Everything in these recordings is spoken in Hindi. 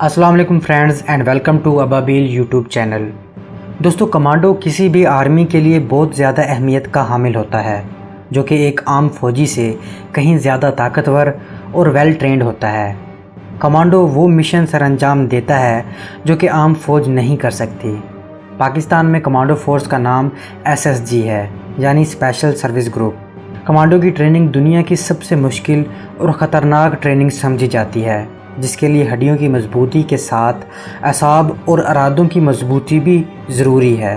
अस्सलाम वालेकुम friends and welcome to Ababeel YouTube channel. दोस्तों, कमांडो किसी भी आर्मी के लिए बहुत ज़्यादा अहमियत का हामिल होता है, जो कि एक आम फौजी से कहीं ज़्यादा ताकतवर और वेल ट्रेंड होता है। कमांडो वो मिशन सरअंजाम देता है जो कि आम फौज नहीं कर सकती। पाकिस्तान में कमांडो फोर्स का नाम SSG है, यानी स्पेशल सर्विस ग्रुप। कमांडो की ट्रेनिंग दुनिया की सबसे मुश्किल और ख़तरनाक ट्रेनिंग समझी जाती है, जिसके लिए हड्डियों की मजबूती के साथ असाब और इरादों की मजबूती भी ज़रूरी है।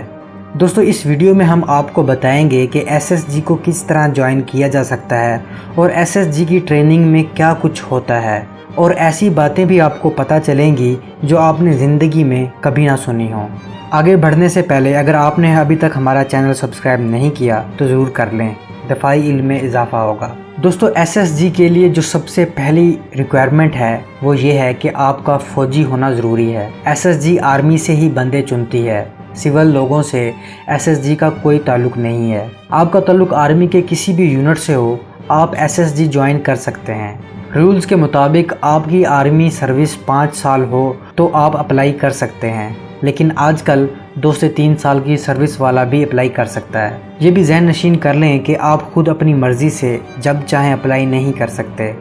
दोस्तों, इस वीडियो में हम आपको बताएंगे कि SSG को किस तरह ज्वाइन किया जा सकता है और SSG की ट्रेनिंग में क्या कुछ होता है, और ऐसी बातें भी आपको पता चलेंगी जो आपने ज़िंदगी में कभी ना सुनी हो। आगे बढ़ने से पहले अगर आपने अभी तक हमारा चैनल सब्सक्राइब नहीं किया तो ज़रूर कर लें, दफ़ाई इल्म में इजाफ़ा होगा। दोस्तों, SSG के लिए जो सबसे पहली रिक्वायरमेंट है वो ये है कि आपका फ़ौजी होना ज़रूरी है। SSG आर्मी से ही बंदे चुनती है, सिविल लोगों से SSG का कोई ताल्लुक़ नहीं है। आपका ताल्लुक़ आर्मी के किसी भी यूनिट से हो, आप SSG ज्वाइन कर सकते हैं। रूल्स के मुताबिक आपकी आर्मी सर्विस 5 साल हो तो आप अप्लाई कर सकते हैं, लेकिन आजकल 2 से 3 साल की सर्विस वाला भी अप्लाई कर सकता है। ये भी ज़हन नशीन कर लें कि आप खुद अपनी मर्ज़ी से जब चाहें अप्लाई नहीं कर सकते।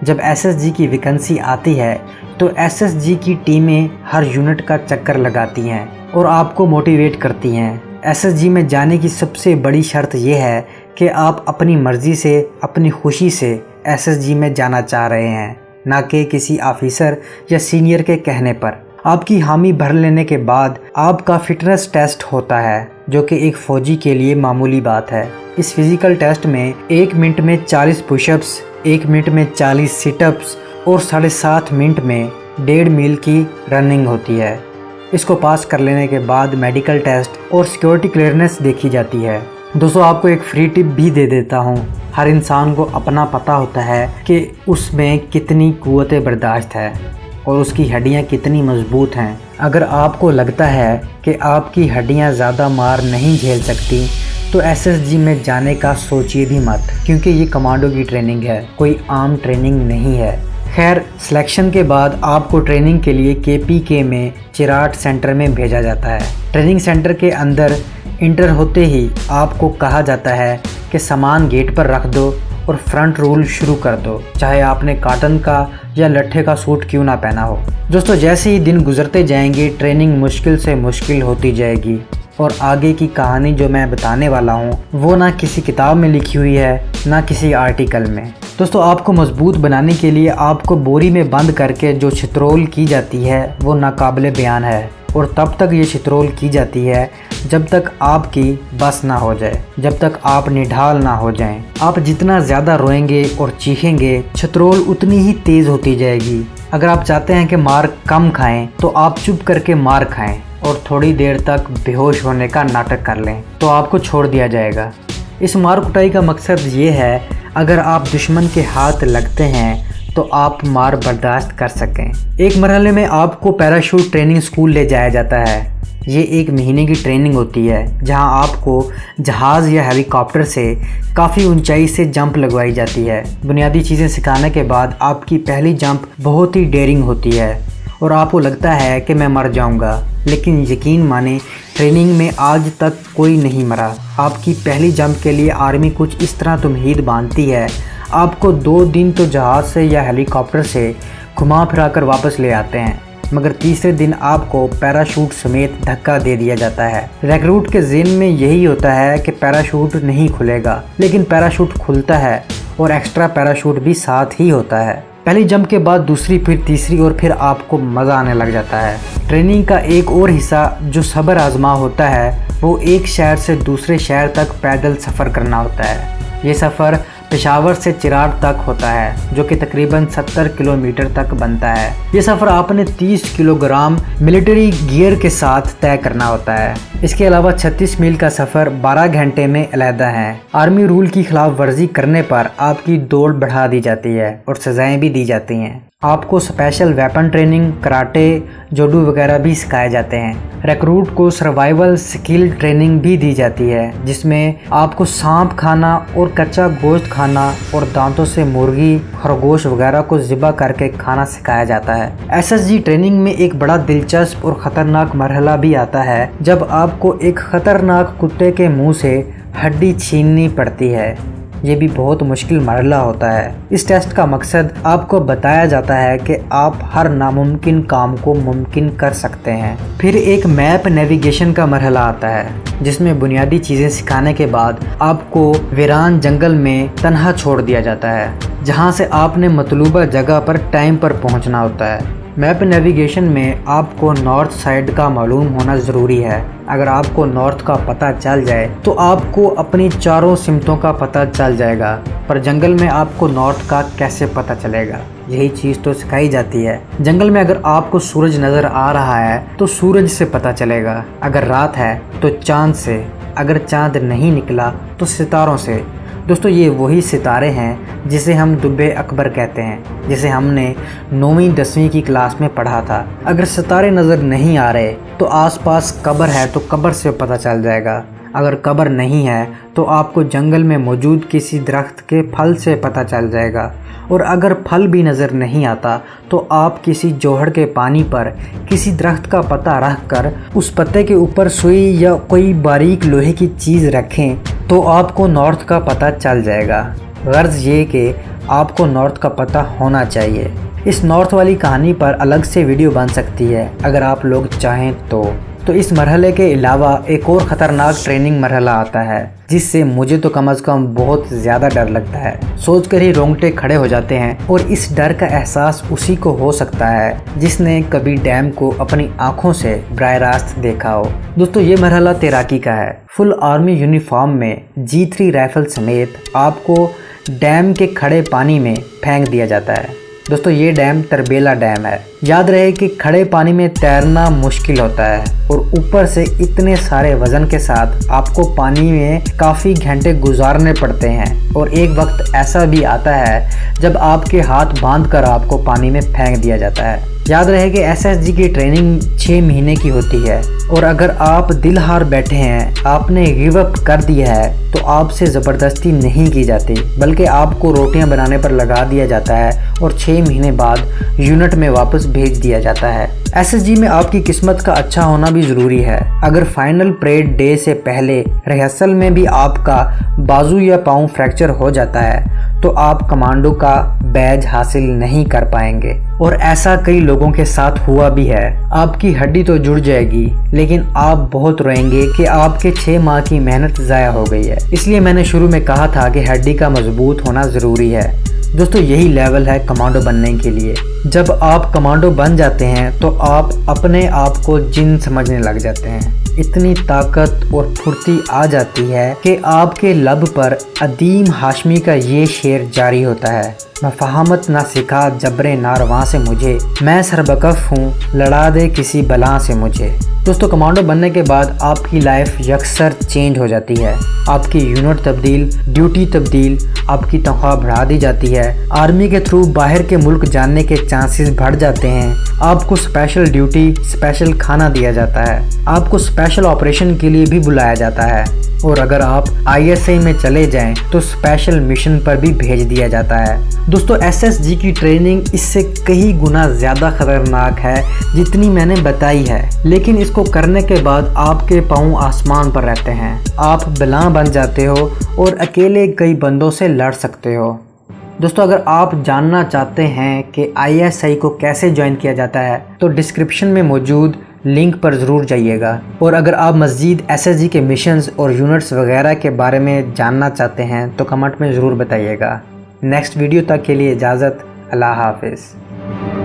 जब SSG की वैकेंसी आती है तो SSG की टीमें हर यूनिट का चक्कर लगाती हैं और आपको मोटिवेट करती हैं। SSG में जाने की सबसे बड़ी शर्त यह है कि आप अपनी मर्ज़ी से, अपनी खुशी से SSG में जाना चाह रहे हैं, ना कि किसी ऑफिसर या सीनियर के कहने पर। आपकी हामी भर लेने के बाद आपका फिटनेस टेस्ट होता है, जो कि एक फ़ौजी के लिए मामूली बात है। इस फिज़िकल टेस्ट में 1 मिनट में 40 पुशअप्स, 1 मिनट में 40 सिटअप्स और 7.5 मिनट में 1.5 मील की रनिंग होती है। इसको पास कर लेने के बाद मेडिकल टेस्ट और सिक्योरिटी क्लियरेंस देखी जाती है। दोस्तों, आपको एक फ्री टिप भी दे देता हूँ। हर इंसान को अपना पता होता है कि उसमें कितनी क़ुव्वत बर्दाश्त है और उसकी हड्डियाँ कितनी मजबूत हैं। अगर आपको लगता है कि आपकी हड्डियाँ ज़्यादा मार नहीं झेल सकती तो SSG में जाने का सोचिए भी मत, क्योंकि ये कमांडो की ट्रेनिंग है, कोई आम ट्रेनिंग नहीं है। खैर, सिलेक्शन के बाद आपको ट्रेनिंग के लिए KPK में चिराट सेंटर में भेजा जाता है। ट्रेनिंग सेंटर के अंदर इंटर होते ही आपको कहा जाता है कि सामान गेट पर रख दो और फ्रंट रोल शुरू कर दो, चाहे आपने कॉटन का या लट्ठे का सूट क्यों ना पहना हो। दोस्तों, जैसे ही दिन गुजरते जाएंगे ट्रेनिंग मुश्किल से मुश्किल होती जाएगी, और आगे की कहानी जो मैं बताने वाला हूँ वो ना किसी किताब में लिखी हुई है, ना किसी आर्टिकल में। दोस्तों, आपको मजबूत बनाने के लिए आपको बोरी में बंद करके जो छितरोल की जाती है वो नाकाबिले बयान है, और तब तक ये छितरोल की जाती है जब तक आपकी बस ना हो जाए, जब तक आप निढाल ना हो जाएं। आप जितना ज़्यादा रोएंगे और चीखेंगे, छितरोल उतनी ही तेज़ होती जाएगी। अगर आप चाहते हैं कि मार कम खाएं तो आप चुप करके मार खाएं और थोड़ी देर तक बेहोश होने का नाटक कर लें, तो आपको छोड़ दिया जाएगा। इस मार कुटाई का मकसद ये है, अगर आप दुश्मन के हाथ लगते हैं तो आप मार बर्दाश्त कर सकें। एक मरहले में आपको पैराशूट ट्रेनिंग स्कूल ले जाया जाता है। ये 1 महीने की ट्रेनिंग होती है, जहां आपको जहाज़ या हेलीकॉप्टर से काफ़ी ऊंचाई से जंप लगवाई जाती है। बुनियादी चीज़ें सिखाने के बाद आपकी पहली जंप बहुत ही डेयरिंग होती है और आपको लगता है कि मैं मर जाऊंगा, लेकिन यकीन माने ट्रेनिंग में आज तक कोई नहीं मरा। आपकी पहली जंप के लिए आर्मी कुछ इस तरह तुमहीद बांधती है, आपको 2 दिन तो जहाज़ से या हेलीकॉप्टर से घुमा फिरा कर वापस ले आते हैं, मगर तीसरे दिन आपको पैराशूट समेत धक्का दे दिया जाता है। रिक्रूट के ज़हन में यही होता है कि पैराशूट नहीं खुलेगा, लेकिन पैराशूट खुलता है और एक्स्ट्रा पैराशूट भी साथ ही होता है। पहली जंप के बाद दूसरी, फिर तीसरी, और फिर आपको मज़ा आने लग जाता है। ट्रेनिंग का एक और हिस्सा जो सब्र आजमा होता है वो एक शहर से दूसरे शहर तक पैदल सफ़र करना होता है। ये सफ़र पेशावर से चिराट तक होता है, जो कि तकरीबन 70 किलोमीटर तक बनता है। ये सफ़र आपने 30 किलोग्राम मिलिट्री गियर के साथ तय करना होता है। इसके अलावा 36 मील का सफ़र 12 घंटे में अलहदा है। आर्मी रूल की खिलाफ वर्जी करने पर आपकी दौड़ बढ़ा दी जाती है और सज़ाएं भी दी जाती हैं। आपको special weapon training, karate, judo वगैरह भी सिखाए जाते हैं। रिक्रूट को सर्वाइवल स्किल ट्रेनिंग भी दी जाती है, जिसमें आपको सांप खाना और कच्चा गोश्त खाना और दांतों से मुर्गी, खरगोश वगैरह को ज़िबा करके खाना सिखाया जाता है। एसएसजी ट्रेनिंग में एक बड़ा दिलचस्प और ख़तरनाक मरहला भी आता है, जब आपको एक ख़तरनाक कुत्ते के मुंह से हड्डी छीननी पड़ती है। ये भी बहुत मुश्किल मरहला होता है। इस टेस्ट का मकसद आपको बताया जाता है कि आप हर नामुमकिन काम को मुमकिन कर सकते हैं। फिर एक मैप नेविगेशन का मरहला आता है, जिसमें बुनियादी चीज़ें सिखाने के बाद आपको वीरान जंगल में तन्हा छोड़ दिया जाता है, जहाँ से आपने मतलूबा जगह पर टाइम पर पहुँचना होता है। मैप नेविगेशन में आपको नॉर्थ साइड का मालूम होना ज़रूरी है। अगर आपको नॉर्थ का पता चल जाए तो आपको अपनी चारों सिमतों का पता चल जाएगा, पर जंगल में आपको नॉर्थ का कैसे पता चलेगा? यही चीज़ तो सिखाई जाती है। जंगल में अगर आपको सूरज नज़र आ रहा है तो सूरज से पता चलेगा, अगर रात है तो चाँद से, अगर चाँद नहीं निकला तो सितारों से। दोस्तों, ये वही सितारे हैं जिसे हम दुब्बे अकबर कहते हैं, जिसे हमने 9वीं 10वीं की क्लास में पढ़ा था। अगर सितारे नज़र नहीं आ रहे तो आसपास कब्र है तो कब्र से पता चल जाएगा। अगर कब्र नहीं है तो आपको जंगल में मौजूद किसी दरख्त के फल से पता चल जाएगा। और अगर फल भी नज़र नहीं आता तो आप किसी जोहड़ के पानी पर किसी दरख्त का पता रख कर उस पत्ते के ऊपर सुई या कोई बारीक लोहे की चीज़ रखें तो आपको नॉर्थ का पता चल जाएगा। गर्ज ये कि आपको नॉर्थ का पता होना चाहिए। इस नॉर्थ वाली कहानी पर अलग से वीडियो बन सकती है अगर आप लोग चाहें तो इस मरहले के अलावा एक और ख़तरनाक ट्रेनिंग मरहला आता है, जिससे मुझे तो कम से कम बहुत ज़्यादा डर लगता है। सोचकर ही रोंगटे खड़े हो जाते हैं। और इस डर का एहसास उसी को हो सकता है जिसने कभी डैम को अपनी आंखों से बराह रास्त देखा हो। दोस्तों, ये मरहला तैराकी का है। फुल आर्मी यूनिफॉर्म में G3 राइफल समेत आपको डैम के खड़े पानी में फेंक दिया जाता है। दोस्तों, ये डैम तरबेला डैम है। याद रहे कि खड़े पानी में तैरना मुश्किल होता है और ऊपर से इतने सारे वजन के साथ आपको पानी में काफ़ी घंटे गुजारने पड़ते हैं। और एक वक्त ऐसा भी आता है जब आपके हाथ बांधकर आपको पानी में फेंक दिया जाता है। याद रहे कि एसएसजी की ट्रेनिंग 6 महीने की होती है और अगर आप दिल हार बैठे हैं, आपने गिव अप कर दिया है, तो आपसे ज़बरदस्ती नहीं की जाती, बल्कि आपको रोटियां बनाने पर लगा दिया जाता है और 6 महीने बाद यूनिट में वापस भेज दिया जाता है। एसएसजी में आपकी किस्मत का अच्छा होना भी ज़रूरी है। अगर फाइनल परेड डे से पहले रिहर्सल में भी आपका बाजू या पाँव फ्रैक्चर हो जाता है तो आप कमांडो का बैज हासिल नहीं कर पाएंगे। और ऐसा कई लोगों के साथ हुआ भी है। आपकी हड्डी तो जुड़ जाएगी, लेकिन आप बहुत रोएंगे कि आपके 6 माह की मेहनत ज़ाया हो गई है। इसलिए मैंने शुरू में कहा था कि हड्डी का मजबूत होना ज़रूरी है। दोस्तों, यही लेवल है कमांडो बनने के लिए। जब आप कमांडो बन जाते हैं तो आप अपने आप को जिन समझने लग जाते हैं। इतनी ताकत और फुर्ती आ जाती है कि आपके लब पर अदीम हाशमी का ये शेर जारी होता है, न फहामत ना सिखा जबरे नारवां से मुझे, मैं सरबकफ हूँ लड़ा दे किसी बला से मुझे। दोस्तों, कमांडो बनने के बाद आपकी लाइफ यकसर चेंज हो जाती है। आपकी यूनिट तब्दील, ड्यूटी तब्दील, आपकी तनख्वाह बढ़ा दी जाती है। आर्मी के थ्रू बाहर के मुल्क जाने के चांसेस बढ़ जाते हैं। आपको स्पेशल ड्यूटी, स्पेशल खाना दिया जाता है। आपको स्पेशल ऑपरेशन के लिए भी बुलाया जाता है। और अगर आप ISI में चले जाएं तो स्पेशल मिशन पर भी भेज दिया जाता है। दोस्तों, SSG की ट्रेनिंग इससे कई गुना ज़्यादा खतरनाक है जितनी मैंने बताई है, लेकिन इसको करने के बाद आपके पाँव आसमान पर रहते हैं। आप बलां बन जाते हो और अकेले कई बंदों से लड़ सकते हो। दोस्तों, अगर आप जानना चाहते हैं कि ISI को कैसे ज्वाइन किया जाता है तो डिस्क्रिप्शन में मौजूद लिंक पर ज़रूर जाइएगा। और अगर आप मज़ीद SSG के मिशंस और यूनिट्स वगैरह के बारे में जानना चाहते हैं तो कमेंट में ज़रूर बताइएगा। नेक्स्ट वीडियो तक के लिए इजाज़त। अल्लाह हाफ़िज़।